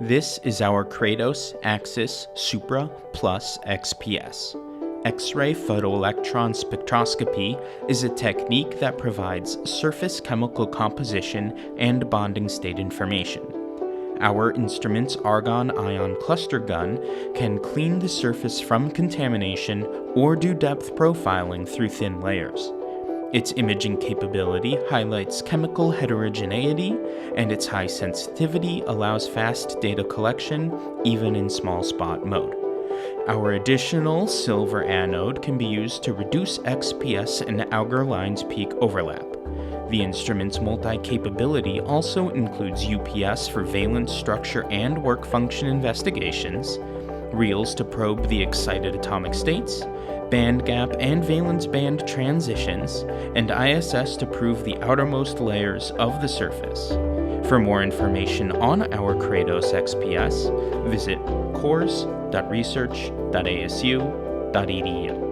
This is our Kratos Axis Supra Plus XPS. X-ray photoelectron spectroscopy is a technique that provides surface chemical composition and bonding state information. Our instrument's argon ion cluster gun can clean the surface from contamination or do depth profiling through thin layers. Its imaging capability highlights chemical heterogeneity, and its high sensitivity allows fast data collection, even in small spot mode. Our additional silver anode can be used to reduce XPS and Auger lines peak overlap. The instrument's multi-capability also includes UPS for valence structure and work function investigations, reels to probe the excited atomic states, band gap and valence band transitions, and ISS to prove the outermost layers of the surface. For more information on our Kratos XPS, visit cores.research.asu.edu.